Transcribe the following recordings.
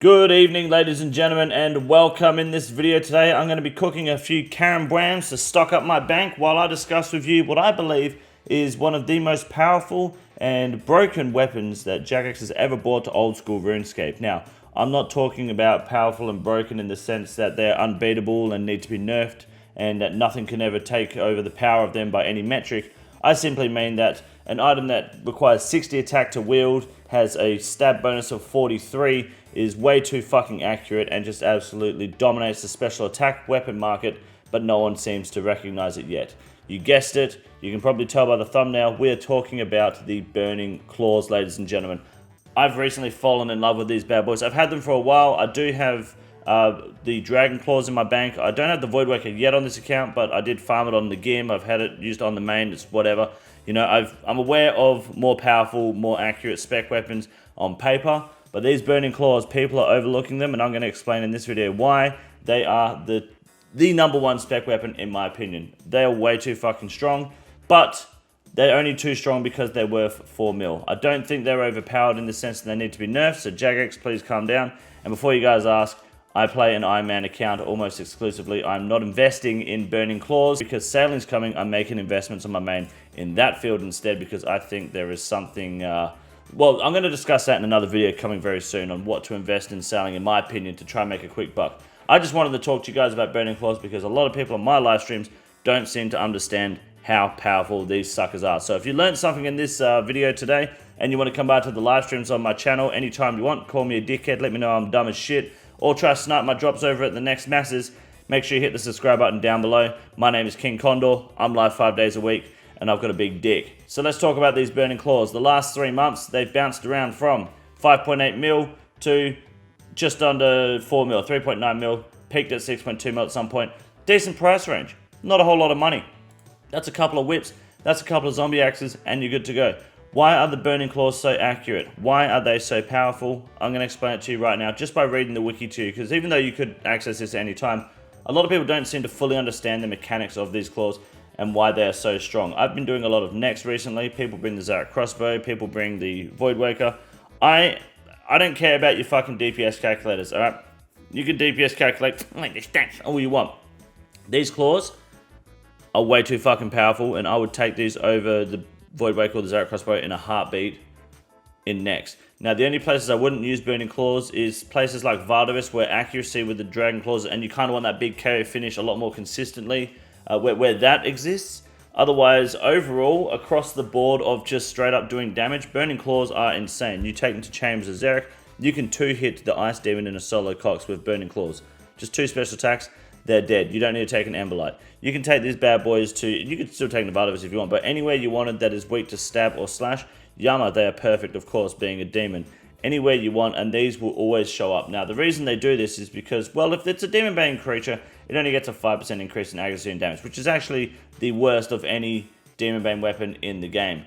Good evening, ladies and gentlemen, and welcome. In this video today, I'm going to be cooking a few carambwams to stock up my bank while I discuss with you what I believe is one of the most powerful and broken weapons that Jagex has ever brought to old school RuneScape. Now, I'm not talking about powerful and broken in the sense that they're unbeatable and need to be nerfed and that nothing can ever take over the power of them by any metric. I simply mean that an item that requires 60 attack to wield, has a stab bonus of 43, is way too fucking accurate and just absolutely dominates the special attack weapon market, but no one seems to recognize it yet. You guessed it, you can probably tell by the thumbnail, we are talking about the Burning Claws, ladies and gentlemen. I've recently fallen in love with these bad boys. I've had them for a while. I do have the Dragon Claws in my bank. I don't have the Void Waker yet on this account, but I did farm it on the Gim. I've had it used on the main, it's whatever. You know, I'm aware of more powerful, more accurate spec weapons on paper, but these Burning Claws, people are overlooking them, and I'm going to explain in this video why they are the number one spec weapon in my opinion. They are way too fucking strong, but they're only too strong because they're worth 4 mil. I don't think they're overpowered in the sense that they need to be nerfed, so Jagex, please calm down. And before you guys ask, I play an ironman account almost exclusively. I'm not investing in Burning Claws because sailing's coming. I'm making investments on my main in that field instead because I think there is something... well, I'm going to discuss that in another video coming very soon on what to invest in sailing, in my opinion, to try and make a quick buck. I just wanted to talk to you guys about Burning Claws because a lot of people on my live streams don't seem to understand how powerful these suckers are. So if you learned something in this video today and you want to come back to the live streams on my channel anytime you want, call me a dickhead, let me know I'm dumb as shit, or try to snipe my drops over at the next masses, make sure you hit the subscribe button down below. My name is King Condor, I'm live 5 days a week, and I've got a big dick. So let's talk about these Burning Claws. The last 3 months, they've bounced around from 5.8 mil to just under 4 mil, 3.9 mil, peaked at 6.2 mil at some point. Decent price range, not a whole lot of money. That's a couple of whips, that's a couple of zombie axes, and you're good to go. Why are the Burning Claws so accurate? Why are they so powerful? I'm going to explain it to you right now just by reading the wiki to you, because even though you could access this at any time, a lot of people don't seem to fully understand the mechanics of these claws and why they are so strong. I've been doing a lot of necks recently. People bring the Zarek crossbow, people bring the Void Waker. I don't care about your fucking DPS calculators, alright? You can DPS calculate like the stats all you want. These claws are way too fucking powerful, and I would take these over the Void Waker or the Zarek crossbow in a heartbeat in necks. Now, the only places I wouldn't use Burning Claws is places like AWST, where accuracy with the Dragon Claws, and you kind of want that big KO finish a lot more consistently, where that exists. Otherwise, overall, across the board of just straight up doing damage, Burning Claws are insane. You take them to Chambers of Zarek, you can 2-hit the Ice Demon in a solo cox with Burning Claws. Just 2 special attacks, they're dead. You don't need to take an Emberlight. You can take these bad boys to, you can still take the AWST if you want, but anywhere you wanted that is weak to stab or slash, Yama, they are perfect, of course, being a demon. Anywhere you want, and these will always show up. Now, the reason they do this is because, well, if it's a demon bane creature, it only gets a 5% increase in accuracy and damage, which is actually the worst of any demon bane weapon in the game.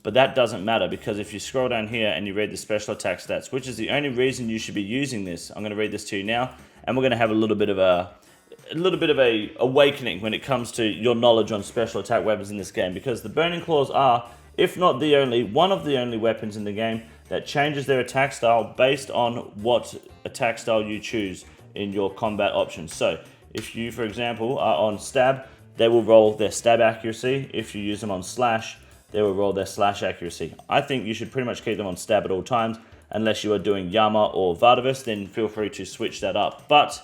But that doesn't matter, because if you scroll down here and you read the special attack stats, which is the only reason you should be using this, I'm going to read this to you now, and we're going to have a little bit of a awakening when it comes to your knowledge on special attack weapons in this game, because the Burning Claws are, if not the only, one of the only weapons in the game that changes their attack style based on what attack style you choose in your combat options. So if you, for example, are on stab, they will roll their stab accuracy. If you use them on slash, they will roll their slash accuracy. I think you should pretty much keep them on stab at all times, unless you are doing Yama or AWST, then feel free to switch that up. But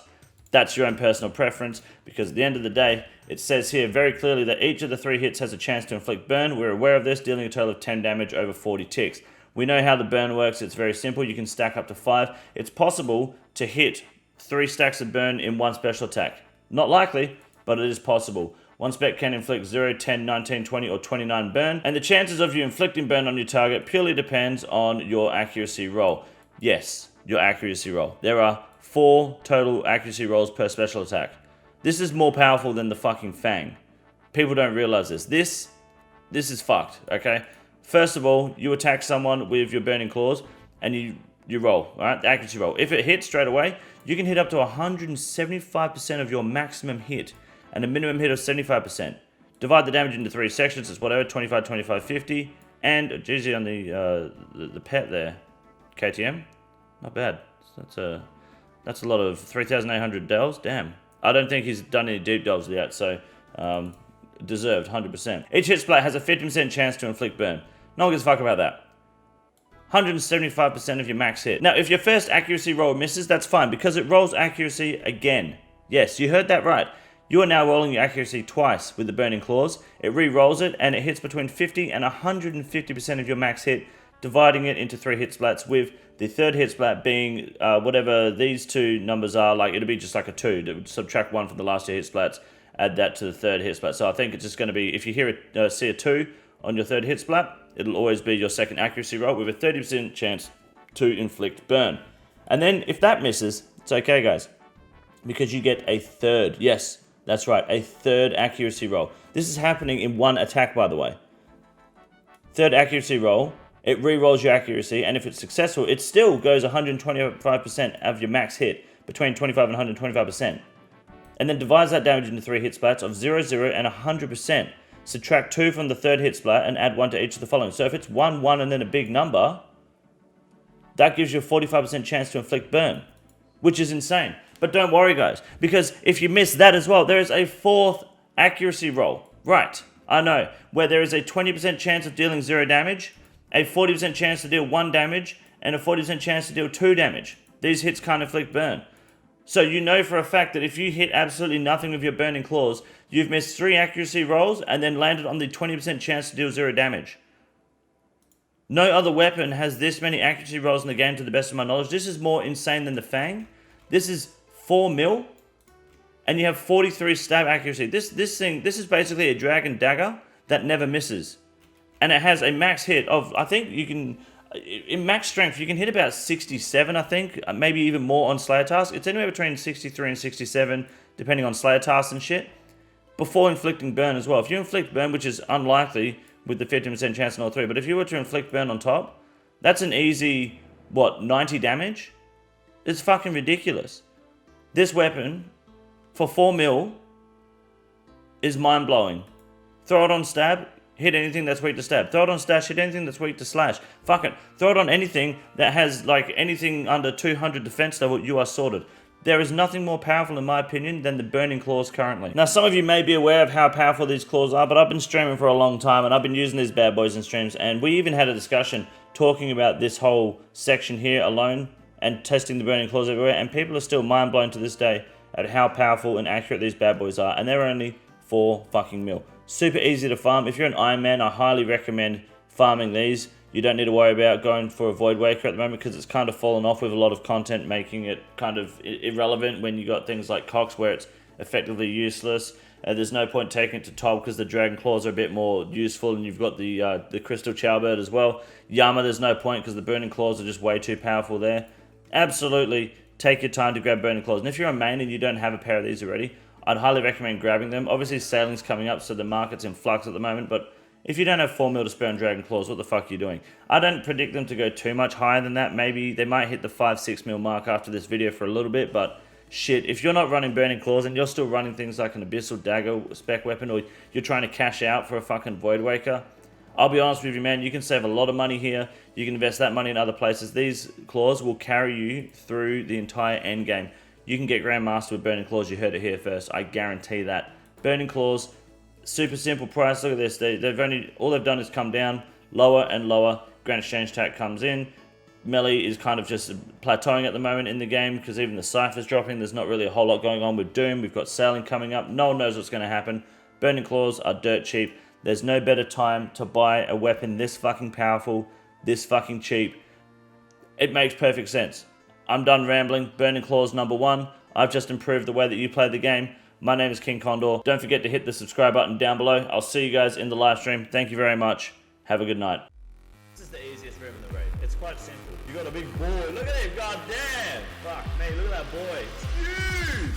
that's your own personal preference, because at the end of the day, it says here very clearly that each of the 3 hits has a chance to inflict burn. We're aware of this, dealing a total of 10 damage over 40 ticks. We know how the burn works. It's very simple. You can stack up to 5. It's possible to hit 3 stacks of burn in one special attack. Not likely, but it is possible. One spec can inflict 0, 10, 19, 20, or 29 burn, and the chances of you inflicting burn on your target purely depends on your accuracy roll. Yes, your accuracy roll. There are 4 total accuracy rolls per special attack. This is more powerful than the fucking Fang. People don't realize this. This is fucked, okay? First of all, you attack someone with your Burning Claws, and you roll, alright? The accuracy roll. If it hits straight away, you can hit up to 175% of your maximum hit, and a minimum hit of 75%. Divide the damage into 3 sections, it's whatever, 25, 25, 50, and GG on the pet there. KTM, not bad. That's a lot of 3,800 delves. Damn. I don't think he's done any deep delves yet, so deserved, 100%. Each hit splat has a 50% chance to inflict burn. No one gives a fuck about that. 175% of your max hit. Now, if your first accuracy roll misses, that's fine, because it rolls accuracy again. Yes, you heard that right. You are now rolling your accuracy twice with the burning claws. It re-rolls it, and it hits between 50 and 150% of your max hit, dividing it into 3 hit splats, with the third hit splat being whatever these two numbers are. Like, it'll be just like a 2. It would subtract 1 from the last 2 hit splats, add that to the third hit splat. So I think it's just going to be, if you see a 2 on your third hit splat, it'll always be your second accuracy roll with a 30% chance to inflict burn. And then if that misses, it's okay, guys, because you get a third. Yes, that's right, a third accuracy roll. This is happening in one attack, by the way. Third accuracy roll, it re-rolls your accuracy, and if it's successful, it still goes 125% of your max hit, between 25 and 125%. And then divides that damage into 3 hit splats of 0, 0, and 100%. Subtract 2 from the third hit splat and add 1 to each of the following. So if it's 1, 1, and then a big number, that gives you a 45% chance to inflict burn, which is insane. But don't worry, guys, because if you miss that as well, there is a 4th accuracy roll. Right, I know, where there is a 20% chance of dealing 0 damage, a 40% chance to deal 1 damage, and a 40% chance to deal 2 damage. These hits can't inflict burn. So you know for a fact that if you hit absolutely nothing with your burning claws, you've missed 3 accuracy rolls and then landed on the 20% chance to deal 0 damage. No other weapon has this many accuracy rolls in the game, to the best of my knowledge. This is more insane than the Fang. This is 4 mil, and you have 43 stab accuracy. This is basically a dragon dagger that never misses. And it has a max hit of, I think you can, in max strength, you can hit about 67, I think, maybe even more on Slayer Task. It's anywhere between 63 and 67, depending on Slayer Tasks and shit, before inflicting burn as well. If you inflict burn, which is unlikely with the 15% chance in all 3, but if you were to inflict burn on top, that's an easy, what, 90 damage? It's fucking ridiculous. This weapon, for 4 mil, is mind-blowing. Throw it on stab, hit anything that's weak to stab. Throw it on slash, hit anything that's weak to slash. Fuck it. Throw it on anything that has, like, anything under 200 defense level, you are sorted. There is nothing more powerful, in my opinion, than the burning claws currently. Now, some of you may be aware of how powerful these claws are, but I've been streaming for a long time, and I've been using these bad boys in streams, and we even had a discussion talking about this whole section here alone, and testing the burning claws everywhere, and people are still mind blown to this day at how powerful and accurate these bad boys are, and they're only 4 fucking mil. Super easy to farm. If you're an Ironman, I highly recommend farming these. You don't need to worry about going for a Void Waker at the moment, because it's kind of fallen off with a lot of content, making it kind of irrelevant when you got things like Cox where it's effectively useless. There's no point taking it to top because the Dragon Claws are a bit more useful, and you've got the Crystal Chowbird as well. Yama, there's no point because the Burning Claws are just way too powerful there. Absolutely take your time to grab Burning Claws. And if you're a main and you don't have a pair of these already, I'd highly recommend grabbing them. Obviously, sailing's coming up, so the market's in flux at the moment, but if you don't have 4 mil to spare on Dragon Claws, what the fuck are you doing? I don't predict them to go too much higher than that. Maybe they might hit the 5-6 mil mark after this video for a little bit, but shit, if you're not running Burning Claws and you're still running things like an Abyssal Dagger spec weapon, or you're trying to cash out for a fucking Void Waker, I'll be honest with you, man, you can save a lot of money here. You can invest that money in other places. These claws will carry you through the entire end game. You can get Grandmaster with Burning Claws. You heard it here first. I guarantee that. Burning Claws, super simple price. Look at this. All they've done is come down lower and lower. Grand Exchange Tack comes in. Melee is kind of just plateauing at the moment in the game because even the Cypher's dropping. There's not really a whole lot going on with Doom. We've got Sailing coming up. No one knows what's going to happen. Burning Claws are dirt cheap. There's no better time to buy a weapon this fucking powerful, this fucking cheap. It makes perfect sense. I'm done rambling. Burning Claws #1. I've just improved the way that you play the game. My name is King Condor. Don't forget to hit the subscribe button down below. I'll see you guys in the live stream. Thank you very much. Have a good night. This is the easiest room in the raid. It's quite simple. You got a big boy. Look at him. God damn. Fuck me. Look at that boy. It's huge.